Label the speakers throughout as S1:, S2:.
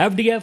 S1: FDF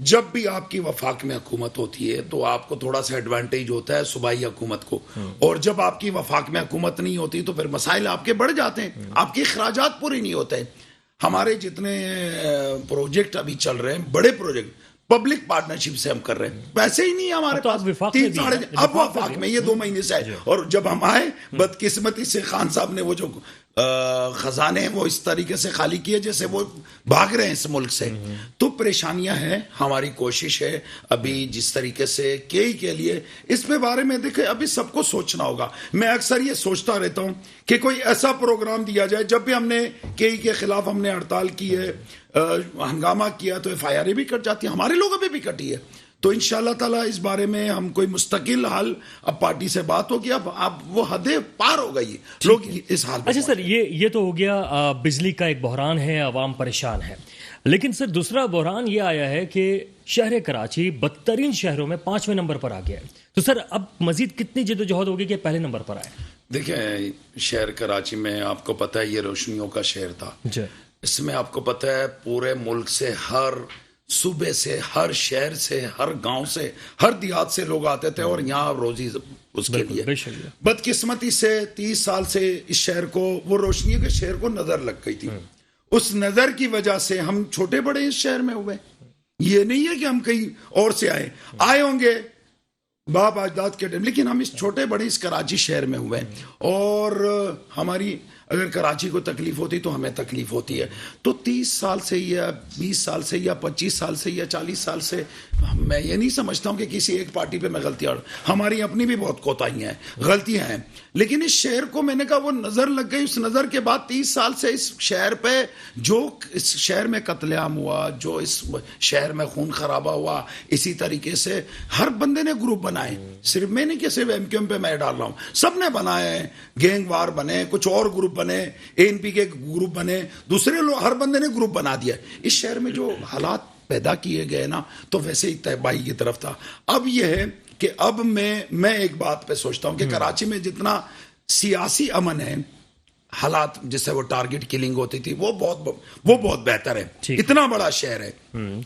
S2: جب بھی آپ کی وفاق میں حکومت ہوتی ہے تو آپ کو تھوڑا سا ایڈوانٹیج ہوتا ہے صوبائی حکومت کو، اور جب آپ کی وفاق میں حکومت نہیں ہوتی تو پھر مسائل آپ کے بڑھ جاتے ہیں، آپ کے اخراجات پورے نہیں ہوتے. ہمارے جتنے پروجیکٹ ابھی چل رہے ہیں بڑے پروجیکٹ پبلک پارٹنرشپ سے ہم کر رہے ہیں، پیسے ہی نہیں ہے ہمارے پاس. اب وفاق میں یہ 2 مہینے سے ہے، اور جب ہم آئے بدقسمتی سے خان صاحب نے وہ جو خزانے وہ اس طریقے سے خالی کیے جیسے وہ بھاگ رہے ہیں اس ملک سے. تو پریشانیاں ہیں. ہماری کوشش ہے ابھی جس طریقے سے کے لیے اس پہ بارے میں دیکھیں ابھی سب کو سوچنا ہوگا. میں اکثر یہ سوچتا رہتا ہوں کہ کوئی ایسا پروگرام دیا جائے. جب بھی ہم نے کے خلاف ہم نے ہڑتال کی ہے، ہنگامہ کیا، تو FIR بھی کٹ جاتی ہے، ہمارے لوگوں پہ بھی کٹی ہے. تو انشاءاللہ تعالیٰ اس بارے میں ہم کوئی مستقل حال اب پارٹی سے بات ہوگی. اب وہ حدیں پار ہو گئی لوگ اس حال میں.
S1: اچھا سر، یہ تو ہو گیا بجلی کا ایک بحران ہے، عوام پریشان ہے. لیکن سر دوسرا بحران یہ آیا ہے کہ شہر کراچی بدترین شہروں میں 5ویں نمبر پر آ گیا ہے. تو سر اب مزید کتنی جدوجہد ہوگی کہ پہلے نمبر پر آئے؟
S2: دیکھیں شہر کراچی میں آپ کو پتہ ہے یہ روشنیوں کا شہر تھا. اس میں آپ کو پتہ ہے پورے ملک سے، ہر صوبے سے، ہر شہر سے، ہر گاؤں سے، ہر دیہات سے لوگ آتے تھے اور یہاں روزی اس کے لیے. بدقسمتی سے 30 سال سے اس شہر کو، وہ روشنی کے شہر کو نظر لگ گئی تھی. اس نظر کی وجہ سے ہم چھوٹے بڑے اس شہر میں ہوئے. یہ نہیں ہے کہ ہم کہیں اور سے آئے ہوں گے باپ اجداد کے ٹائم، لیکن ہم اس چھوٹے بڑے اس کراچی شہر میں ہوئے. اور ہماری اگر کراچی کو تکلیف ہوتی تو ہمیں تکلیف ہوتی ہے. تو 30 سال سے یا 20 سال سے یا 25 سال سے یا 40 سال سے میں یہ نہیں سمجھتا ہوں کہ کسی ایک پارٹی پہ میں غلطیاں، ہماری اپنی بھی بہت کوتاہیاں ہیں، غلطیاں ہیں. لیکن اس شہر کو میں نے کہا وہ نظر لگ گئی. اس نظر کے بعد 30 سال سے اس شہر پہ جو اس شہر میں قتل عام ہوا، جو اس شہر میں خون خرابہ ہوا، اسی طریقے سے ہر بندے نے گروپ بنائے. صرف میں نہیں کہ صرف MQM پہ میں ڈال رہا ہوں، سب نے بنائے ہیں. گینگ وار بنے، کچھ اور گروپ بنے، ANP کے گروپ بنے، دوسرے لوگ، ہر بندے نے گروپ بنا دیا. اس شہر میں جو حالات پیدا کیے گئے نا تو ویسے ہی تباہی کی طرف تھا. اب یہ ہے کہ اب میں ایک بات پہ سوچتا ہوں کہ کراچی میں جتنا سیاسی امن ہے، حالات جس سے وہ ٹارگٹ کلنگ ہوتی تھی وہ بہت بہتر ہے. اتنا بڑا شہر ہے.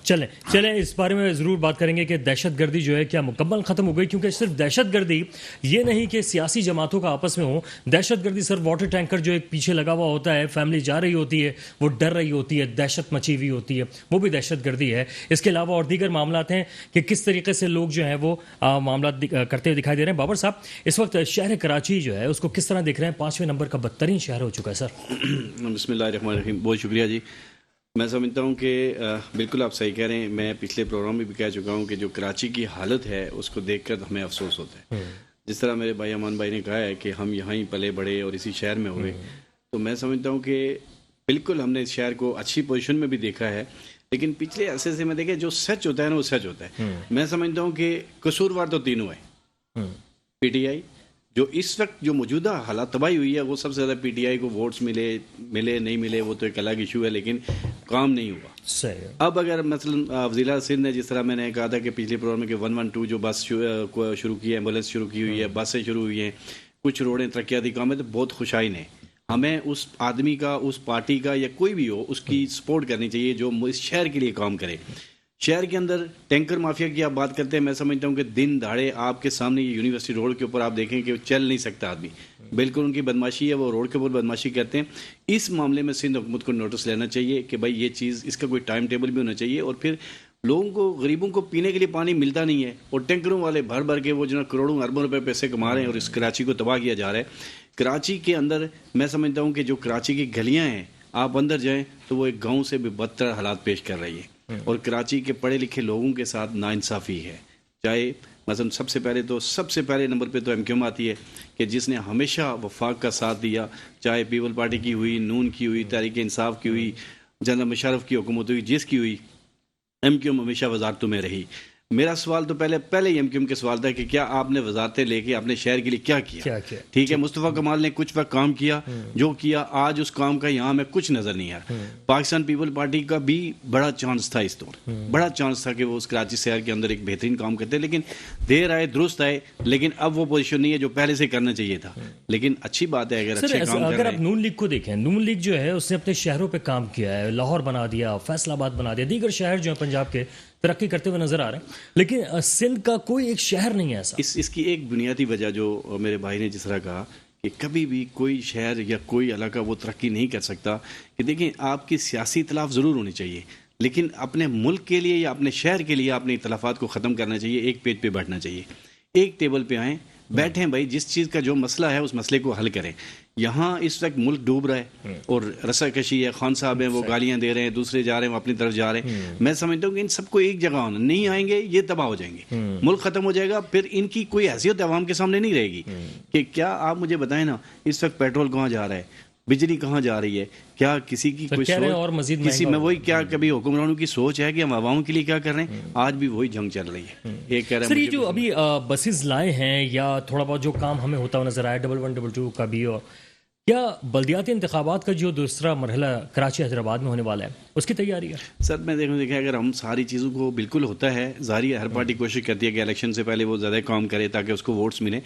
S1: چلیں اس بارے میں ضرور بات کریں گے کہ دہشت گردی جو ہے کیا مکمل ختم ہو گئی؟ کیونکہ صرف دہشت گردی یہ نہیں کہ سیاسی جماعتوں کا آپس میں ہو. دہشت گردی سر واٹر ٹینکر جو ایک پیچھے لگا ہوا ہوتا ہے، فیملی جا رہی ہوتی ہے، وہ ڈر رہی ہوتی ہے، دہشت مچی ہوئی ہوتی ہے، وہ بھی دہشت گردی ہے. اس کے علاوہ اور دیگر معاملات ہیں کہ کس طریقے سے لوگ جو ہیں وہ معاملات کرتے ہوئے دکھائی دے رہے ہیں. بابر صاحب، اس وقت شہر کراچی جو ہے اس کو کس طرح دیکھ رہے ہیں؟ 5ویں نمبر کا بدترین شہر ہو چکا ہے سر.
S3: بسم اللہ الرحمن الرحیم. بہت شکریہ جی. میں سمجھتا ہوں کہ بالکل آپ صحیح کہہ رہے ہیں. میں پچھلے پروگرام میں بھی کہہ چکا ہوں کہ جو کراچی کی حالت ہے اس کو دیکھ کر ہمیں افسوس ہوتا ہے. جس طرح میرے بھائی امان بھائی نے کہا ہے کہ ہم یہاں ہی پلے بڑھے اور اسی شہر میں ہوئے، تو میں سمجھتا ہوں کہ بالکل ہم نے اس شہر کو اچھی پوزیشن میں بھی دیکھا ہے. لیکن پچھلے عرصے سے میں دیکھیں جو سچ ہوتا ہے نا وہ سچ ہوتا ہے. میں سمجھتا ہوں کہ قصوروار تو تینوں ہیں. PTI جو اس وقت جو موجودہ حالات تباہی ہوئی ہے وہ سب سے زیادہ PTI کو ووٹس ملے نہیں ملے وہ تو ایک الگ ایشو ہے، لیکن کام نہیں ہوا. اب اگر مثلا وزیر سندھ نے جس طرح میں نے کہا تھا کہ پچھلے پروگرام میں کہ 112 جو بس شروع کی ہے، ایمبولینس شروع کی ہوئی ہے، بسیں شروع ہوئی ہیں، کچھ روڈیں ترقیاتی کام ہے، تو بہت خوشائن ہے. ہمیں اس آدمی کا، اس پارٹی کا یا کوئی بھی ہو، اس کی سپورٹ کرنی چاہیے جو اس شہر کے لیے کام کرے. شہر کے اندر ٹینکر مافیا کی آپ بات کرتے ہیں. میں سمجھتا ہوں کہ دن دہاڑے آپ کے سامنے یہ یونیورسٹی روڈ کے اوپر آپ دیکھیں کہ چل نہیں سکتا آدمی. بالکل ان کی بدماشی ہے، وہ روڈ کے اوپر بدماشی کرتے ہیں. اس معاملے میں سندھ حکومت کو نوٹس لینا چاہیے کہ بھائی یہ چیز، اس کا کوئی ٹائم ٹیبل بھی ہونا چاہیے. اور پھر لوگوں کو، غریبوں کو پینے کے لیے پانی ملتا نہیں ہے اور ٹینکروں والے بھر بھر کے وہ جو کروڑوں اربوں روپے پیسے کما رہے ہیں اور اس کراچی کو تباہ کیا جا رہا ہے. کراچی کے اندر میں سمجھتا ہوں کہ جو کراچی کی گلیاں ہیں آپ اندر جائیں تو وہ ایک گاؤں سے بھی بدتر حالات پیش کر رہی ہے. اور کراچی کے پڑھے لکھے لوگوں کے ساتھ ناانصافی ہے. چاہے مثلا سب سے پہلے نمبر پہ تو MQM آتی ہے کہ جس نے ہمیشہ وفاق کا ساتھ دیا، چاہے پیپل پارٹی کی ہوئی، نون کی ہوئی، تحریک انصاف کی ہوئی، جنرل مشرف کی حکومت ہوئی، جس کی ہوئی، MQM ہمیشہ وزارتوں میں رہی. میرا سوال تو پہلے ہی MQM کے سوال تھا کہ کیا آپ نے وزارتیں لے کے اپنے شہر کے لیے کیا کیا؟ ٹھیک ہے، مصطفیٰ کمال نے کچھ وقت کام کیا، جو کیا آج اس کام کا یہاں میں کچھ نظر نہیں آ رہا۔ پاکستان پیپل پارٹی کا بھی بڑا چانس تھا اس دور، بڑا چانس تھا کہ وہ اس کراچی شہر کے اندر ایک بہترین کام کرتے، لیکن دیر آئے درست آئے، لیکن اب وہ پوزیشن نہیں ہے جو پہلے سے کرنا چاہیے تھا۔ لیکن اچھی بات ہے اگر اچھے کام کر
S1: اگر
S3: رہے
S1: آپ نون لیگ کو دیکھیں، نون لیگ جو ہے اس نے اپنے شہروں پہ کام کیا ہے، لاہور بنا دیا، فیصل آباد بنا دیا، دیگر شہر جو ہیں پنجاب کے ترقی کرتے ہوئے نظر آ رہے ہیں، لیکن سندھ کا کوئی ایک شہر نہیں ہے ایسا۔
S3: اس کی ایک بنیادی وجہ جو میرے بھائی نے جس طرح کہا کہ کبھی بھی کوئی شہر یا کوئی علاقہ وہ ترقی نہیں کر سکتا کہ دیکھیں آپ کی سیاسی اختلاف ضرور ہونی چاہیے، لیکن اپنے ملک کے لیے یا اپنے شہر کے لیے اپنے اختلافات کو ختم کرنا چاہیے، ایک پیج پہ بیٹھنا چاہیے، ایک ٹیبل پہ آئیں، بیٹھیں بھائی، جس چیز کا جو مسئلہ ہے اس مسئلے کو حل کریں۔ یہاں اس وقت ملک ڈوب رہا ہے اور رسا کشی ہے، خان صاحب ہیں وہ گالیاں دے رہے ہیں، دوسرے جا رہے ہیں وہ اپنی طرف جا رہے ہیں۔ میں سمجھتا ہوں کہ ان سب کو ایک جگہ ہونا، نہیں آئیں گے یہ تباہ ہو جائیں گے، ملک ختم ہو جائے گا، پھر ان کی کوئی حیثیت عوام کے سامنے نہیں رہے گی کہ کیا آپ مجھے بتائیں نا اس وقت پیٹرول کہاں جا رہا ہے، بجلی کہاں جا رہی ہے، کیا کسی کی کوئی سوچ، کسی میں وہی کیا کبھی حکمرانوں کی سوچ ہے کہ ہم عوام کے لیے کیا کر رہے ہیں؟ آج بھی وہی جنگ چل رہی ہے۔ ایک کہہ رہے
S1: سر یہ جو ابھی بسز لائے ہیں یا تھوڑا بہت جو کام ہمیں ہوتا ہوا نظر آیا 11 22 کا بھی، اور کیا بلدیاتی انتخابات کا جو دوسرا مرحلہ کراچی حیدرآباد میں ہونے والا ہے اس کی تیاری ہے؟
S3: سر میں دیکھیں اگر ہم ساری چیزوں کو بالکل ہوتا ہے، ظاہر ہے ہر پارٹی کوشش کرتی ہے کہ الیکشن سے پہلے وہ زیادہ کام کرے تاکہ اس کو ووٹس ملیں،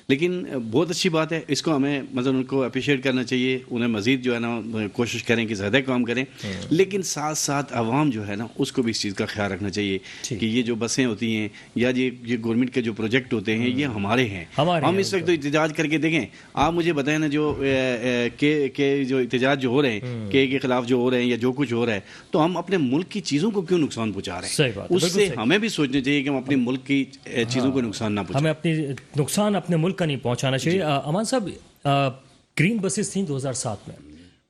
S3: لیکن بہت اچھی بات ہے، اس کو ہمیں مطلب ان کو اپریشیٹ کرنا چاہیے، انہیں مزید جو ہے نا کوشش کریں کہ زیادہ کام کریں، لیکن ساتھ ساتھ عوام جو ہے نا اس کو بھی اس چیز کا خیال رکھنا چاہیے کہ یہ جو بسیں ہوتی ہیں یا یہ گورنمنٹ کے جو پروجیکٹ ہوتے ہیں یہ ہمارے ہیں، ہم اس وقت تو احتجاج کر کے دیکھیں، آپ مجھے بتائیں نا جو جو احتجاج جو ہو رہے ہیں کے خلاف جو ہو رہے ہیں یا جو کچھ ہو رہا ہے، تو ہم اپنے ملک کی چیزوں کو کیوں نقصان پہنچا رہے ہیں؟ اس سے ہمیں بھی سوچنا چاہیے کہ ہم اپنے ملک کی چیزوں کو نقصان نہ پہنچائیں،
S1: ہمیں اپنی نقصان اپنے ملک کا نہیں پہنچانا چاہیے۔ امان صاحب، گرین بسز تھیں 2007 میں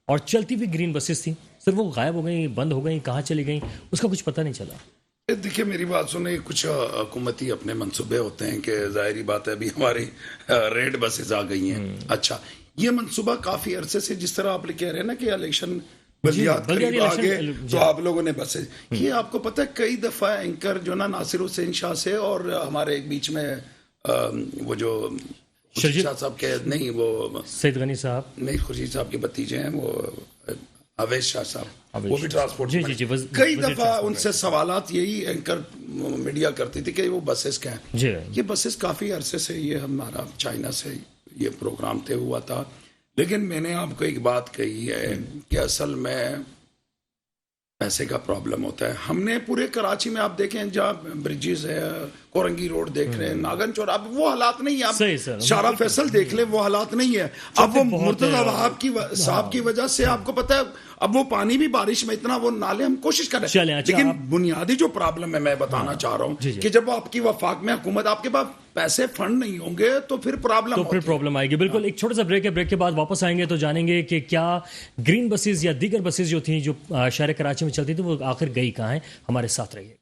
S1: اور چلتی ہوئی گرین بسز تھیں، سر وہ غائب ہو گئیں، بند ہو گئیں، کہاں چلی گئیں، اس کا کچھ پتہ نہیں چلا۔
S2: دیکھیے میری بات سنیں، کچھ حکومتی اپنے منصوبے ہوتے ہیں کہ ظاہری بات ہے ابھی ہماری ریڈ بسز آ گئی ہیں، اچھا یہ منصوبہ کافی عرصے سے جس طرح آپ کہہ رہے ہیں نا کہ الیکشن بلدیات قریب آگے تو آپ لوگوں نے بسیں، یہ آپ کو پتہ ہے کئی دفعہ اینکر جو نا ناصر حسین شاہ سے اور ہمارے ایک بیچ میں وہ جو خورشید شاہ صاحب کے نہیں وہ
S1: سید غنی صاحب
S2: نہیں خورشید صاحب کے بھتیجے ہیں وہ اویس شاہ صاحب، وہ بھی ٹرانسپورٹ، کئی دفعہ ان سے سوالات یہی اینکر میڈیا کرتی تھی کہ وہ بسز کیا ہیں، یہ بسز کافی عرصے سے یہ ہمارا چائنا سے یہ پروگرام طے ہوا تھا، لیکن میں نے آپ کو ایک بات کہی ہے کہ اصل میں پیسے کا پرابلم ہوتا ہے۔ ہم نے پورے کراچی میں آپ دیکھیں جہاں بریجز ہے، کورنگی روڈ دیکھ رہے ہیں، ناگن چور، اب وہ حالات نہیں ہے، اب شارع فیصل دیکھ لیں وہ حالات نہیں ہے، اب وہ مرتضی وہاب صاحب کی وجہ سے آپ کو پتہ ہے اب وہ پانی بھی بارش میں اتنا وہ نالے ہم کوشش کر رہے ہیں، لیکن بنیادی جو پرابلم ہے میں بتانا چاہ رہا ہوں کہ جب آپ کی وفاق میں حکومت آپ کے پاس پیسے فنڈ نہیں ہوں گے تو پھر پرابلم
S1: آئے گی۔ بالکل، ایک چھوٹا سا بریک ہے، بریک کے بعد واپس آئیں گے تو جانیں گے کہ کیا گرین بسز یا دیگر بسز جو تھیں جو شہر کراچی میں چلتی تھی وہ آخر گئی کہاں ہیں۔ ہمارے ساتھ رہیے۔